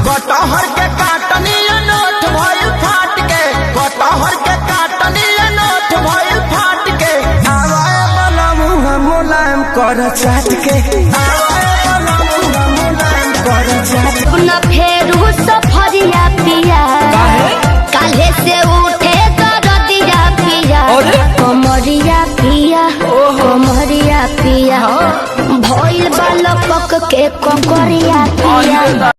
कटहर के काटनी नोट भइल फाट के, कटहर के काटनी नोट भइल फाट के। आवाए वाला मुँह मुलायम कर चाट के, आवाए वाला मुँह मुलायम कर चाट के। न फेरू सफरिया पिया काले से उठे दरदिया पिया, कमरिया पिया कमरिया पिया भइल बालक के ककरिया पिया।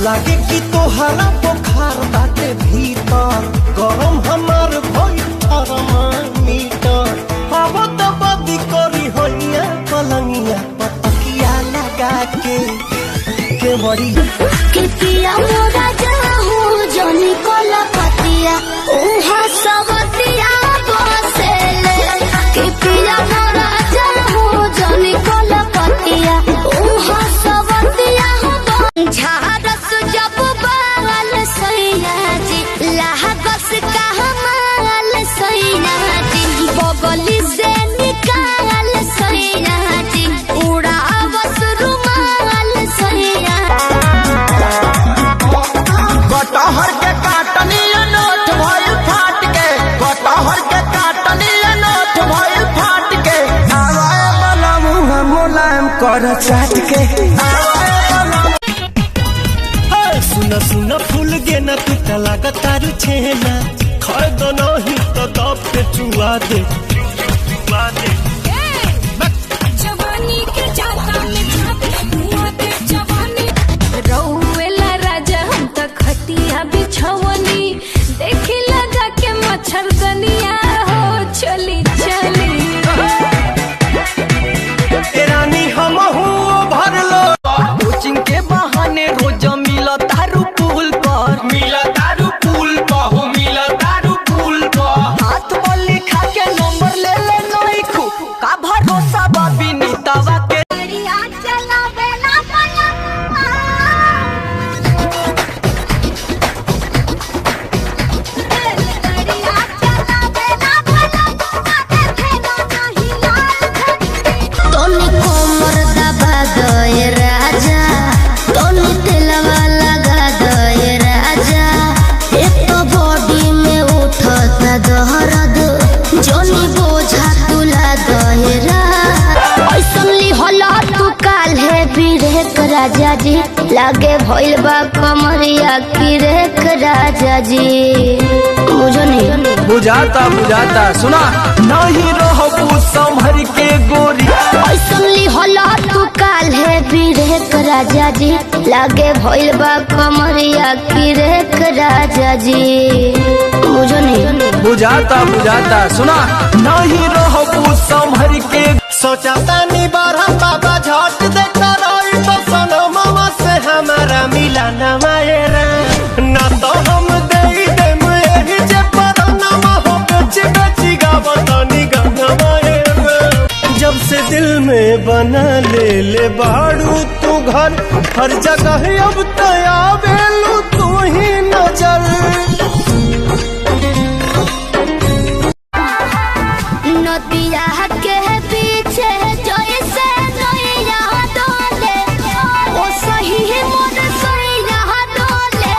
लागे कि तोहरा बुखार बाटे भीतर, गरम हमार भइल थर्मामीटर। अब तो बदी करी होइया पलंगिया पतकिया लगा के बड़ी कितिया मोरा जाहू जनी कोला पतिया उहा सवतिया बसेले। कितिया मोरा जाहू जनी कोला पतिया उहा सवतिया झारस जब बाल सैया जी लागस का हमाल सैया जी, बगली से निकाल सैया जी उड़ावस रुमाल सैया। कटहर के काटनी नोट भइल फाट के, कटहर के काटनी नोट भइल फाट के। आवाए वाला मुँह मुलायम कर चाट के, सुना सुना फूल गे न तू कलाका तारू छेना, खर दो नहीं तो दब पे चुआ दे जवानी के जाता में धुआं दे जवानी। रउएला राजा हम त खटिया बिछवनी, देखी लगा के मच्छरदनिया हो चली चली। रानी हम हूँ भर लो कोचिंग के बहाने रोज मिला तारू पुल पर, मिला तारू पुल पर हो मिला तारू पुल पर। हाथ बोली खा के नंबर ले ले नहीं खू का भरोसा बाबी नीतावा के। राजा जी लागे भइल बा कमरिया की रेख राजा जी, बुझो नहीं बुझाता बुझाता सुना नहीं रहो संभर के गोरी। ऐसन लिहला तू काल्हे बिरेक राजा जी लागे भइल बा कमरिया की रेख राजा जी, बुझो नहीं बुझाता बुझाता सुना नहीं रहो संभर के। सोचाता नहीं बारह बाबा झट देखता रही तो सनमवा से हमारा मिला न मायरा ना तो हम दे दे जे परनमा हो बेची बेची गावतनी गाना मायरा। जब से दिल में बना ले बाड़ू तू घर, हर जगह अब तया बेलू तू ही नजर। नदिया के पीछे जैसे नैया डोले ओ सही मन सैया डोले।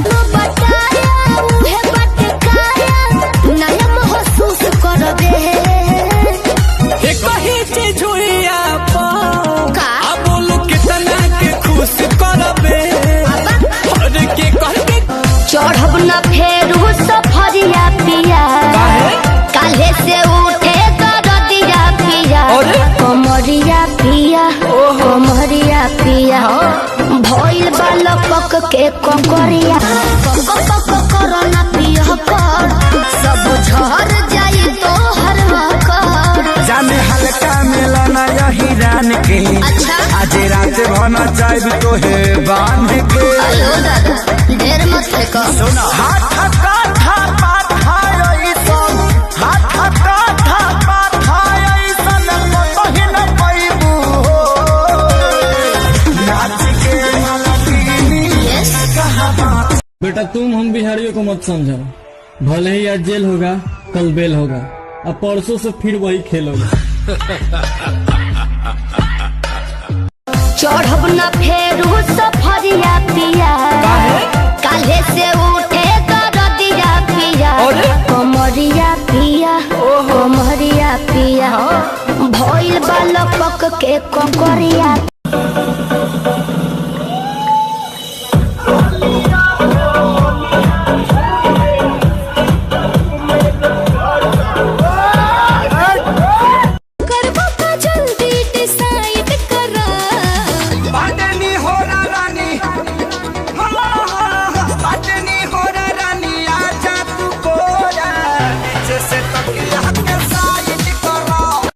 तू बताया उहे बटकाया नया महसूस करबे। कहीं चीज हुईया का बोलू कितना के खुश करबे और के कहके चढ़ब न फेरू सफरिया पिया काले से उठे दरदिया पिया, कमरिया पिया कमरिया पिया भइल बालक के ककरिया। करना पिया कर सब झर जाई तो हर कर जाने हल्का मिलना यही रान के। अच्छा आज रात भना चाहे तो है बांध के। अयो दादा ढेर मत फेंको। हाथ काठा पाठा ऐसन, हाथ काठा पाठा ऐसन कतही न पैबू। नाच के बेटा तुम हम बिहारियों को मत समझो। भले ही आज जेल होगा, कल बेल होगा, अब परसों से फिर वही खेल होगा। चढ़ब न फेरू सफरिया पिया, काले से उठे दरदिया पिया, कमरिया पिया, कमरिया पिया, भइल बालक के ककरिया।